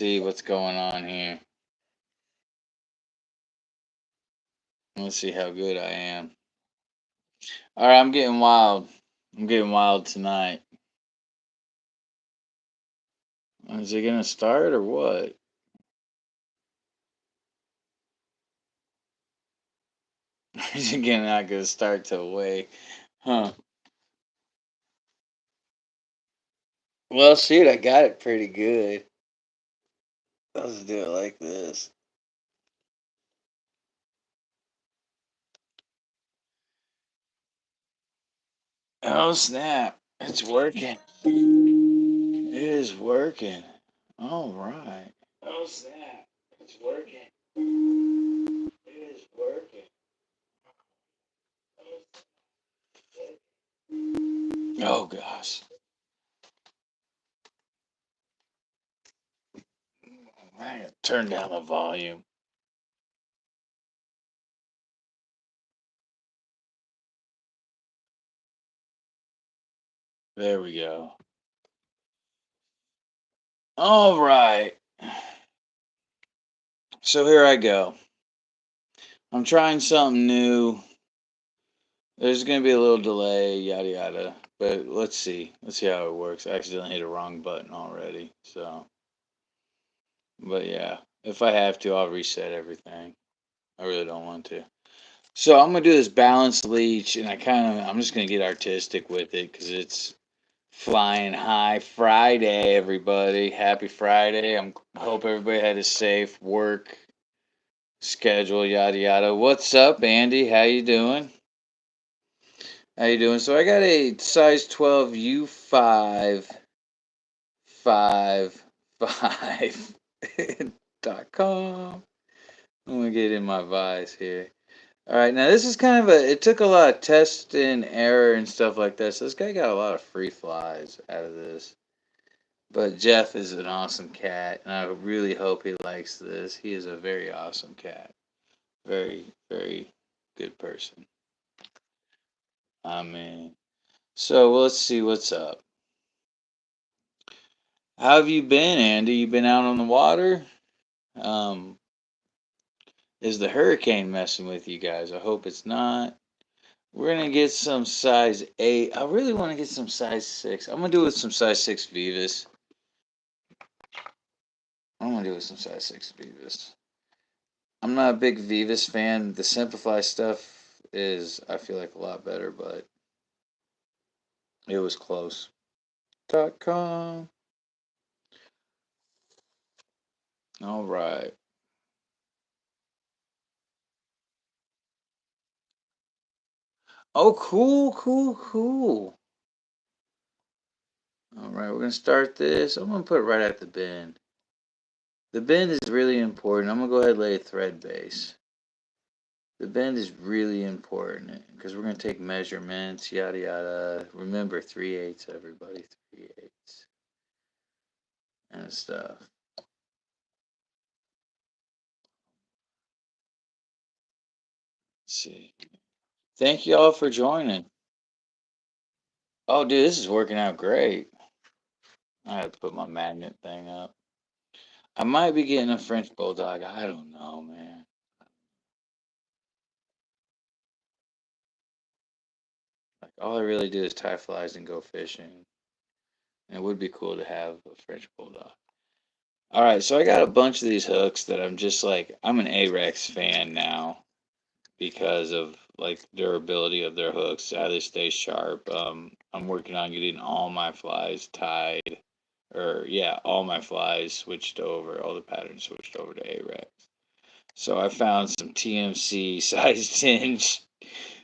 See what's going on here. Let's see how good I am. All right, I'm getting wild. I'm getting wild tonight. Is it gonna start or what? Is it not gonna start till way? Huh? Well, shoot, I got it pretty good. Let's do it like this. Oh snap! It's working. It is working. All right. Oh snap! It's working. It is working. Oh gosh. I gotta turn down the volume. There we go. All right. So here I go. I'm trying something new. There's going to be a little delay, yada yada. But let's see. Let's see how it works. I accidentally hit a wrong button already. So, but yeah, if I have to, I'll reset everything. I really don't want to. So I'm gonna do this balanced leech, and I'm just gonna get artistic with it because it's flying high Friday. Everybody, happy Friday! Hope everybody had a safe work schedule, yada yada. What's up, Andy? How you doing? How you doing? So I got a size 12 U555 .com. I'm gonna get in my vise here. All right, now this is kind of it took a lot of test and error and stuff like that. So this guy got a lot of free flies out of this. But Jeff is an awesome cat, and I really hope he likes this. He is a very awesome cat. Very, very good person. I mean, so let's see what's up. How have you been, Andy? You been out on the water? Um, is the hurricane messing with you guys? I hope it's not. We're gonna get some size 8. I really want to get some size 6. I'm gonna do it with some size 6 Vivas. I'm gonna do it with some size 6 Vivas. I'm not a big Vivas fan. The Simplify stuff is, I feel like, a lot better, but it was close. .com. All right. Oh, cool, cool, cool. All right, we're gonna start this. I'm gonna put it right at the bend. The bend is really important. I'm gonna go ahead and lay a thread base. The bend is really important because we're gonna take measurements, yada yada. Remember 3/8, everybody, 3/8 and stuff. Let's see. Thank you all for joining. Oh, dude, this is working out great. I have to put my magnet thing up. I might be getting a French bulldog. I don't know, man. Like all I really do is tie flies and go fishing. And it would be cool to have a French bulldog. All right, so I got a bunch of these hooks that I'm just like I'm an A-Rex fan now because of like durability of their hooks, how they stay sharp. I'm working on getting all my flies tied, or yeah, all my flies switched over, all the patterns switched over to A-Rex. So I found some TMC size 10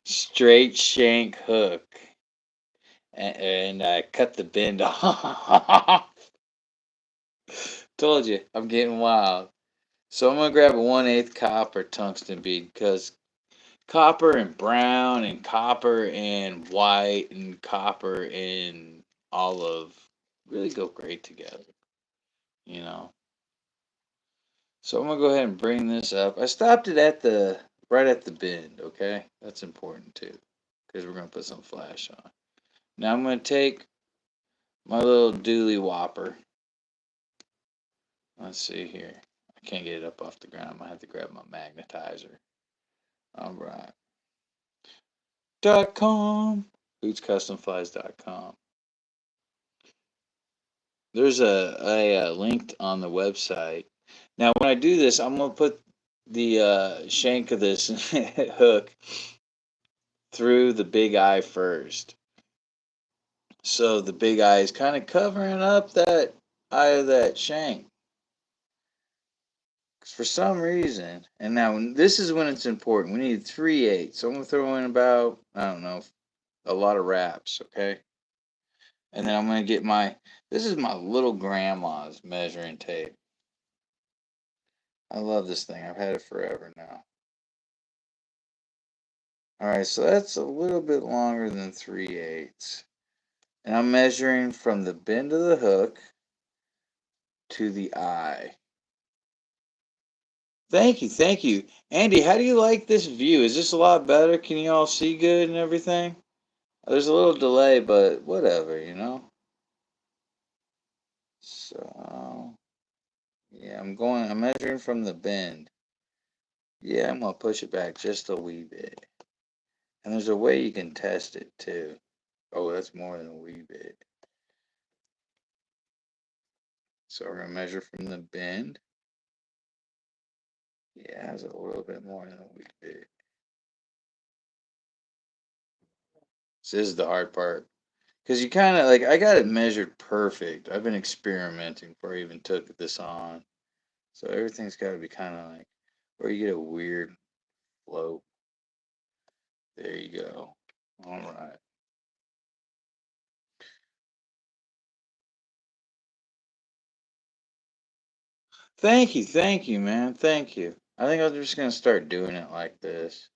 straight shank hook, and I cut the bend off. Told you, I'm getting wild. So I'm gonna grab a 1/8 copper tungsten bead because copper and brown and copper and white and copper and olive really go great together, you know. So I'm gonna go ahead and bring this up. I stopped it at the right at the bend, okay? That's important too, because we're gonna put some flash on. Now I'm gonna take my little dually whopper Let's see here. I can't get it up off the ground. I'm gonna have to grab my magnetizer. All right. .com. Hootscustomflies.com. There's a linked on the website. Now, when I do this, I'm gonna put the shank of this hook through the big eye first. So the big eye is kind of covering up that eye of that shank. For some reason, and now this is when it's important. We need 3/8. So I'm gonna throw in about, I don't know, a lot of wraps, okay? And then I'm gonna get this is my little grandma's measuring tape. I love this thing. I've had it forever now. All right, so that's a little bit longer than 3/8. And I'm measuring from the bend of the hook to the eye. Thank you, thank you. Andy, how do you like this view? Is this a lot better? Can you all see good and everything? There's a little delay, but whatever, you know? So, yeah, I'm measuring from the bend. Yeah, I'm going to push it back just a wee bit. And there's a way you can test it too. Oh, that's more than a wee bit. So we're going to measure from the bend. Yeah, it's a little bit more than a wee bit. So this is the hard part. Because you kind of, like, I got it measured perfect. I've been experimenting before I even took this on. So everything's got to be kind of like, or you get a weird float. There you go. All right. Thank you, man. Thank you. I think I'm just gonna start doing it like this.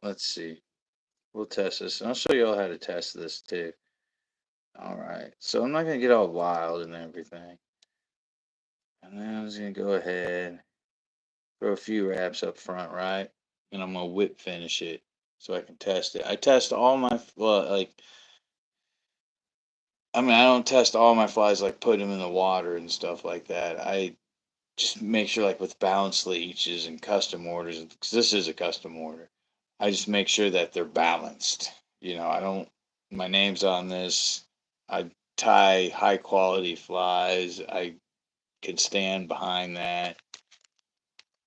Let's see. We'll test this, and I'll show you all how to test this too. All right. So I'm not gonna get all wild and everything, and then I'm just gonna go ahead, throw a few wraps up front, right? And I'm gonna whip finish it so I can test it. I test all my well, like I mean, I don't test all my flies like put them in the water and stuff like that. I just make sure, like with balance leeches and custom orders, because this is a custom order. I just make sure that they're balanced. You know, I don't. My name's on this. I tie high quality flies. I can stand behind that.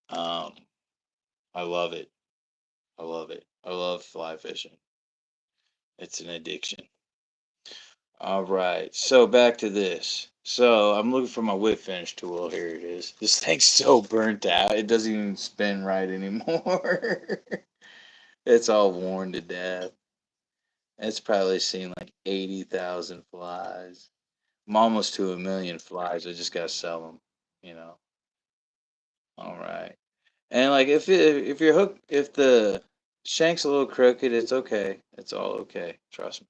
Um, I love it. I love it. I love fly fishing. It's an addiction. All right. So back to this. So I'm looking for my whip finish tool. Here it is. This thing's so burnt out. It doesn't even spin right anymore. It's all worn to death. It's probably seen like 80,000 flies. I'm almost to 1,000,000 flies. I just gotta sell them. You know. All right. And like if your hook, if the shank's a little crooked, it's okay. It's all okay. Trust me.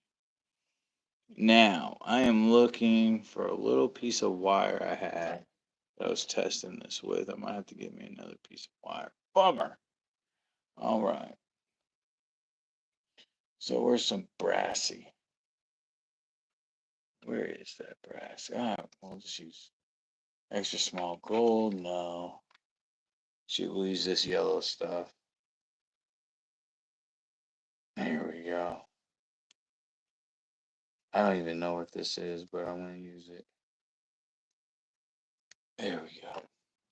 Now I am looking for a little piece of wire I had that I was testing this with. I might have to get me another piece of wire. Bummer. All right. So where's some brassy? Where is that brass? Ah, we'll just use extra small gold. No. We'll use this yellow stuff. There we go. I don't even know what this is, but I'm going to use it. There we go.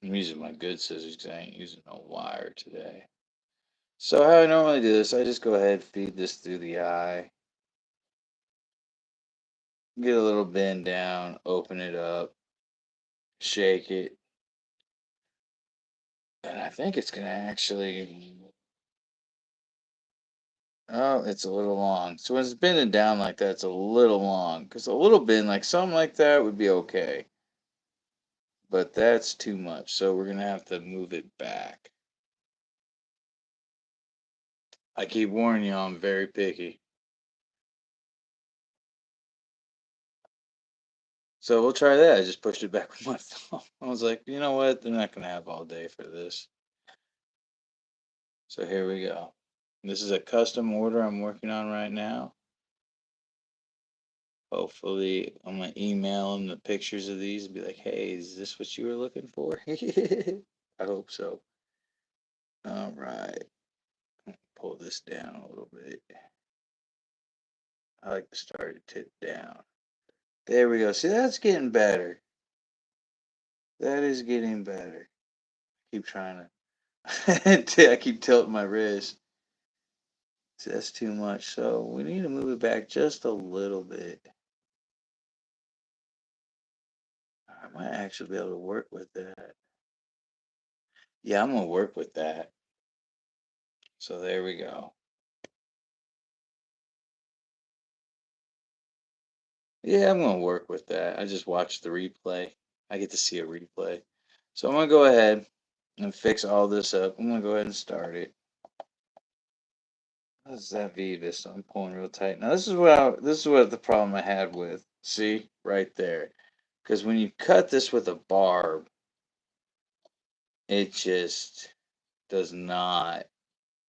I'm using my good scissors because I ain't using no wire today. So how I normally do this, I just go ahead, feed this through the eye, get a little bend down, open it up, shake it, and I think it's going to actually, oh, it's a little long. So when it's bending down like that, it's a little long, because a little bend, like something like that would be okay, but that's too much, so we're going to have to move it back. I keep warning you, I'm very picky. So we'll try that. I just pushed it back with my thumb. I was like, you know what? They're not going to have all day for this. So here we go. This is a custom order I'm working on right now. Hopefully, I'm gonna email him the pictures of these and be like, "Hey, is this what you were looking for?" I hope so. All right, pull this down a little bit. I like to start it tip down. There we go. See, that's getting better. That is getting better. Keep trying to. I keep tilting my wrist. See, that's too much. So we need to move it back just a little bit. I might actually be able to work with that. Yeah, I'm gonna work with that. So there we go. Yeah, I'm gonna work with that. I just watched the replay. I get to see a replay. So I'm gonna go ahead and fix all this up. I'm gonna go ahead and start it. This is that Vivus. I'm pulling real tight. Now this is what the problem I had with. See right there, because when you cut this with a barb, it just does not.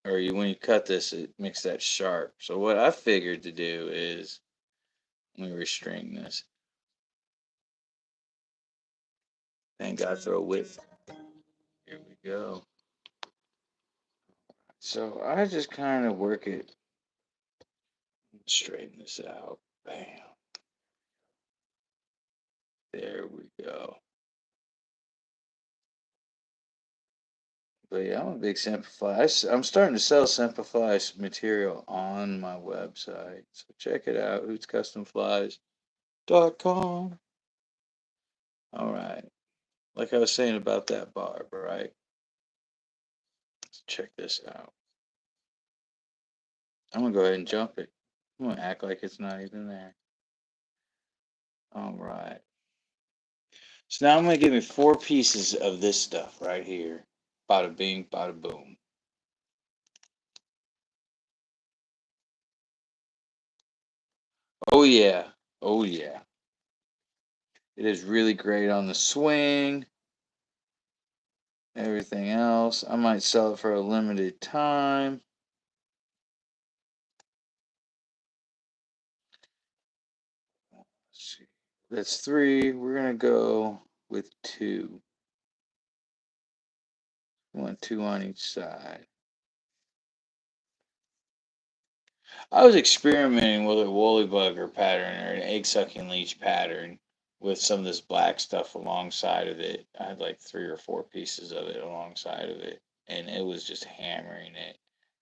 Or when you cut this, it makes that sharp. So what I figured to do is let me restring this. Thank God for a whip. Here we go. So I just kind of work it, straighten this out. Bam. There we go. But yeah, I'm a big Simplify. I'm starting to sell Simplify material on my website. So check it out, hootscustomflies.com. All right. Like I was saying about that barb, right? Let's check this out. I'm going to go ahead and jump it. I'm going to act like it's not even there. All right. So now I'm going to give me 4 pieces of this stuff right here. Bada bing, bada boom. Oh yeah. Oh yeah. It is really great on the swing. Everything else. I might sell it for a limited time. Let's see. That's 3. We're going to go with 2. We want 2 on each side. I was experimenting with a woolly bugger pattern or an egg sucking leech pattern with some of this black stuff alongside of it. I had like 3 or 4 pieces of it alongside of it, and it was just hammering it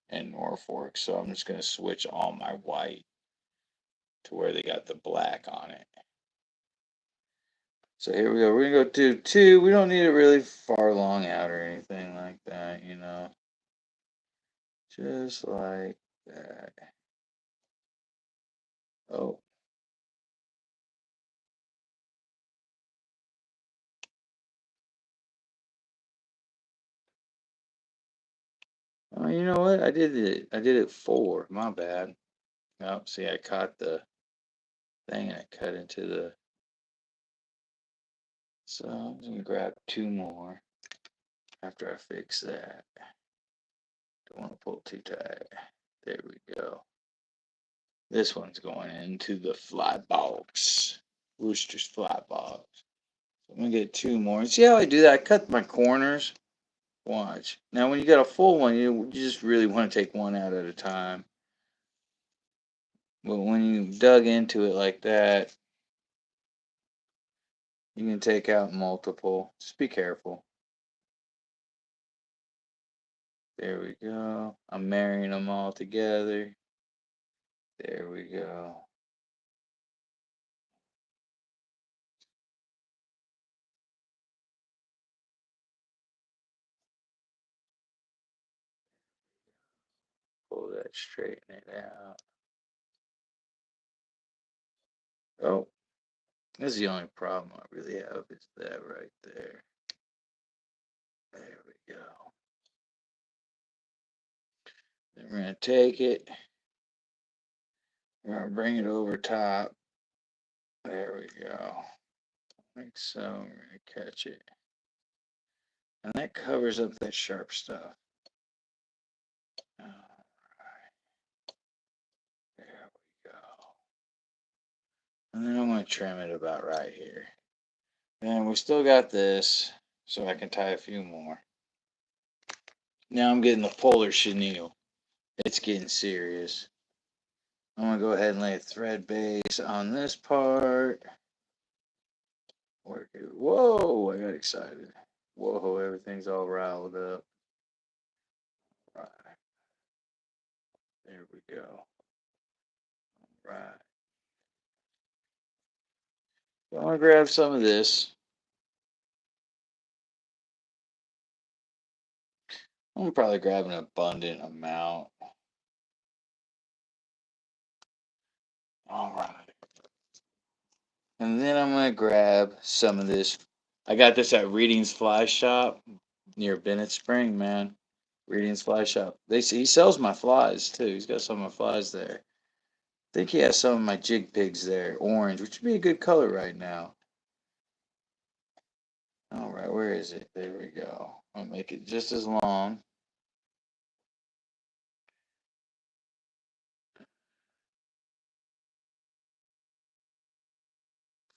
in Norfolk. So I'm just going to switch all my white to where they got the black on it. So here we go. We're going to go to 2. We don't need it really far long out or anything like that, you know. Just like that. Oh. Oh, you know what? I did it. I did it 4. My bad. Oh, see, I caught the thing and I cut into the. So I'm just gonna grab 2 more after I fix that. Don't want to pull too tight. There we go. This one's going into the fly box. Rooster's fly box. So I'm gonna get 2 more. See how I do that? I cut my corners. Watch. Now, when you got a full one, you just really want to take one out at a time. But when you dug into it like that, you can take out multiple. Just be careful. There we go. I'm marrying them all together. There we go. Pull that, straighten it out. Oh, this is the only problem I really have is that right there. There we go. Then we're going to take it. We're going to bring it over top. There we go. Like so. We're going to catch it. And that covers up that sharp stuff. to trim it about right here. And we still got this, so I can tie a few more. Now I'm getting the polar chenille. It's getting serious. I'm going to go ahead and lay a thread base on this part. Work it. Whoa, I got excited. Whoa, everything's all riled up. Right. There we go. Right. So I'm going to grab some of this. I'm probably grab an abundant amount. All right. And then I'm going to grab some of this. I got this at Reading's Fly Shop near Bennett Spring, man. Reading's Fly Shop. He sells my flies, too. He's got some of my flies there. I think he has some of my jig pigs there, orange, which would be a good color right now. All right, where is it? There we go. I'll make it just as long.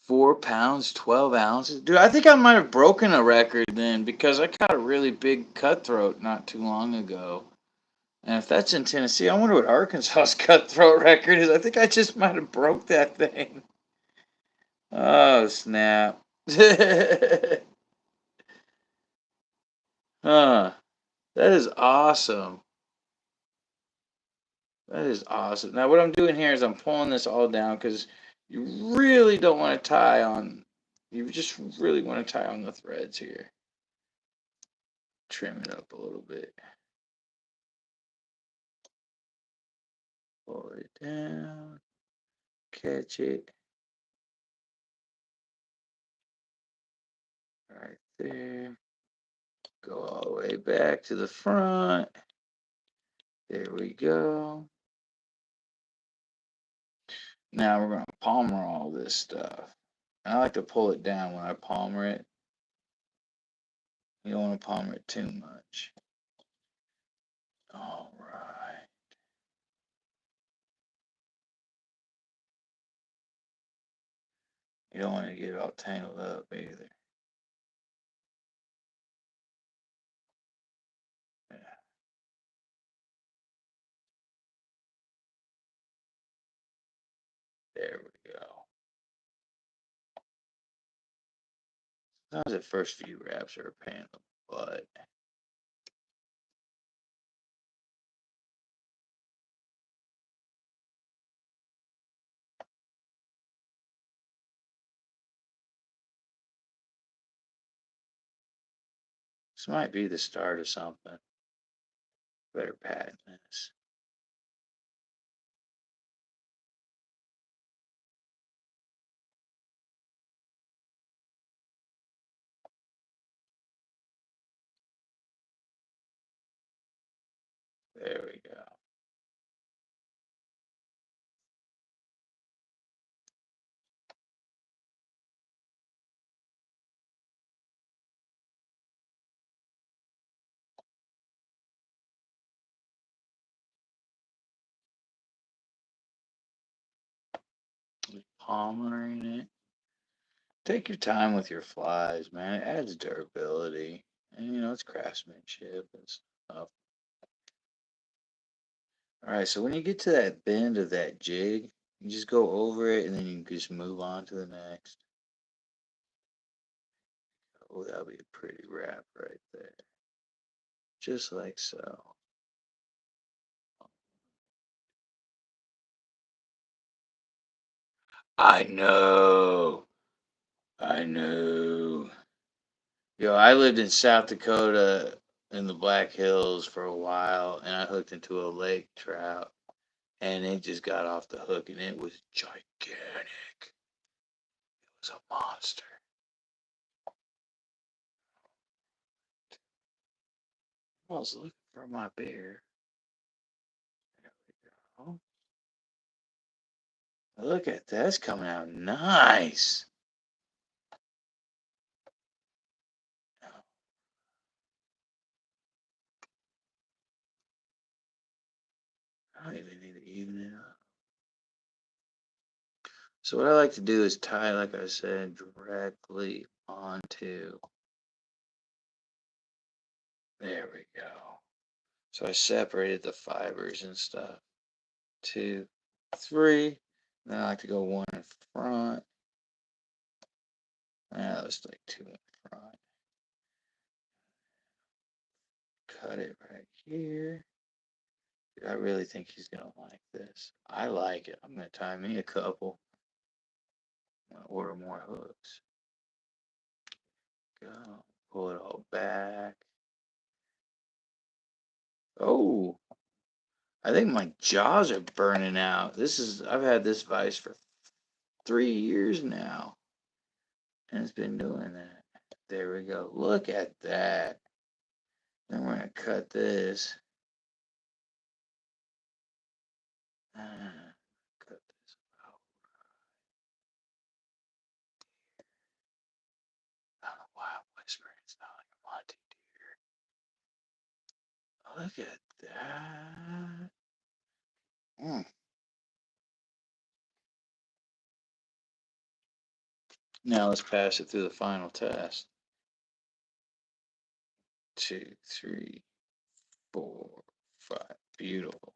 £4, 12 ounces. Dude, I think I might have broken a record then because I caught a really big cutthroat not too long ago. And if that's in Tennessee, I wonder what Arkansas's cutthroat record is. I think I just might have broke that thing. Oh, snap. Huh. That is awesome. That is awesome. Now, what I'm doing here is I'm pulling this all down because you really don't want to tie on. You just really want to tie on the threads here. Trim it up a little bit. Pull it down. Catch it. Right there. Go all the way back to the front. There we go. Now we're going to palmer all this stuff. And I like to pull it down when I palmer it. You don't want to palmer it too much. All right. You don't want to get it all tangled up either. Yeah. There we go. Sometimes the first few wraps are a pain in the butt. This might be the start of something. Better patent this. There we go. Palmering it. Take your time with your flies, man. It adds durability. And, it's craftsmanship and stuff. All right, so when you get to that bend of that jig, you just go over it and then you can just move on to the next. Oh, that'll be a pretty wrap right there. Just like so. I know. I know. Yo, I lived in South Dakota in the Black Hills for a while, and I hooked into a lake trout, and it just got off the hook, and it was gigantic. It was a monster. I was looking for my bear. There we go. Look at that. It's coming out nice. I don't even need to even it up. So what I like to do is tie, like I said, directly onto. There we go. So I separated the fibers and stuff. 2, 3. Then I like to go one in front. Let's like 2 in front. Cut it right here. I really think he's gonna like this. I like it. I'm gonna tie me a couple. I'm gonna order more hooks. Go. Pull it all back. Oh, I think my jaws are burning out. I've had this vise for 3 years now. And it's been doing that. There we go. Look at that. Then we're gonna cut this. Cut this out. I don't know why I'm whispering. It's not like I want to, dear. Look at that. Now let's pass it through the final test. 2, 3, 4, 5. Beautiful.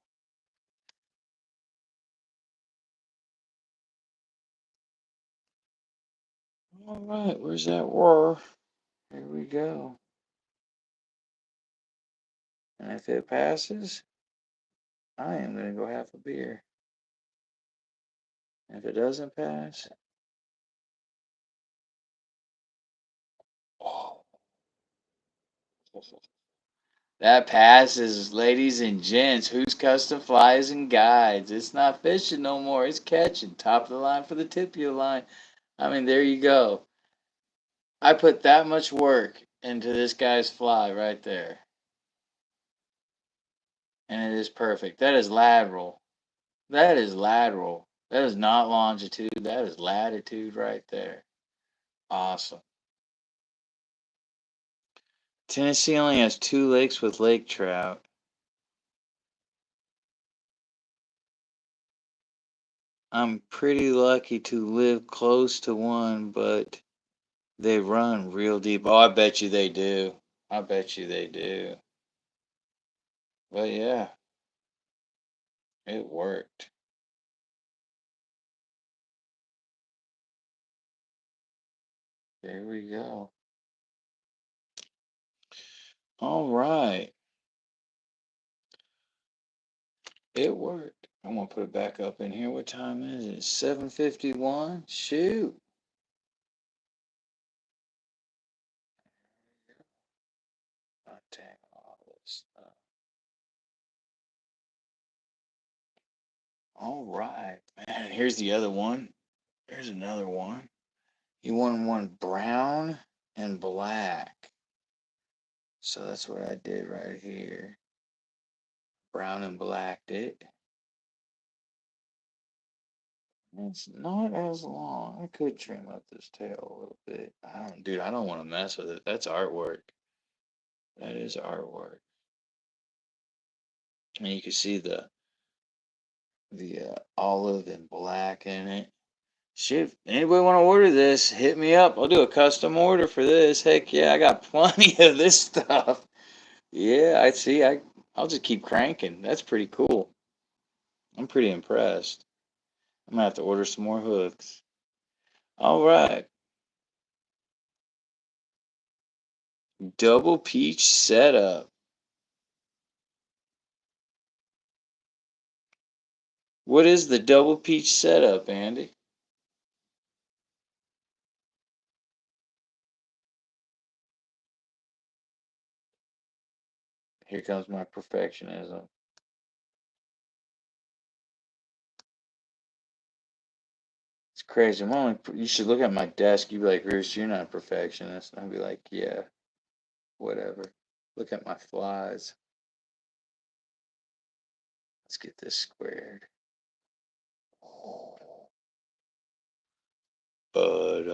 All right, where's that whir? Here we go. And if it passes, I am going to go half a beer. And if it doesn't pass, oh, that passes, ladies and gents. Who's custom flies and guides? It's not fishing no more. It's catching. Top of the line for the tip of your line. I mean, there you go. I put that much work into this guy's fly right there. And it is perfect. That is lateral. That is lateral. That is not longitude. That is latitude right there. Awesome. Tennessee only has 2 lakes with lake trout. I'm pretty lucky to live close to one, but they run real deep. Oh, I bet you they do. I bet you they do. But yeah, it worked. There we go. All right. It worked. I'm gonna put it back up in here. What time is it? 7:51. Shoot. Untangle all this stuff. All right, man. Here's the other one. Here's another one. You want one brown and black. So that's what I did right here. Brown and blacked it. It's not as long. I could trim up this tail a little bit. I don't want to mess with it. That's artwork. That is artwork. And you can see the olive and black in it. Shit, anybody want to order this? Hit me up. I'll do a custom order for this. Heck yeah, I got plenty of this stuff. Yeah, I see. I'll just keep cranking. That's pretty cool. I'm pretty impressed. I'm gonna have to order some more hooks. All right. Double peach setup. What is the double peach setup, Andy? Here comes my perfectionism. It's crazy. You should look at my desk. You'd be like, Rooster, you're not a perfectionist. And I'd be like, yeah, whatever. Look at my flies. Let's get this squared. But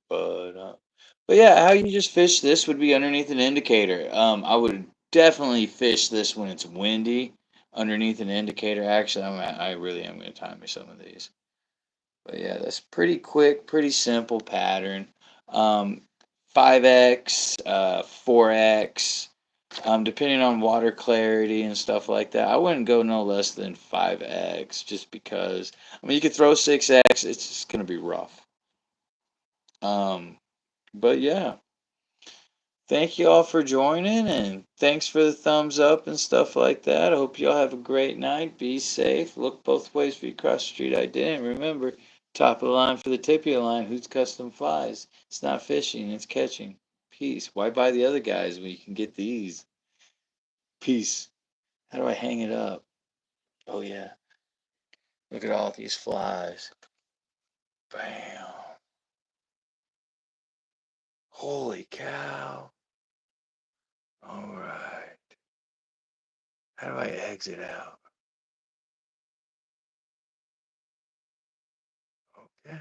but yeah, how you just fish this would be underneath an indicator. I would definitely fish this when it's windy underneath an indicator. Actually, I really am going to time me some of these. But yeah, that's pretty quick, pretty simple pattern. Um, 5x, 4x, depending on water clarity and stuff like that. I wouldn't go no less than 5x just because, I mean, you could throw 6x, it's just going to be rough. But yeah, thank you all for joining and thanks for the thumbs up and stuff like that. I hope you all have a great night. Be safe. Look both ways for you cross the street. I didn't. Remember, top of the line for the tip of the line. Who's custom flies? It's not fishing, it's catching. Peace. Why buy the other guys when you can get these? Peace. How do I hang it up? Oh, yeah. Look at all these flies. Bam. Holy cow. All right. How do I exit out? Okay.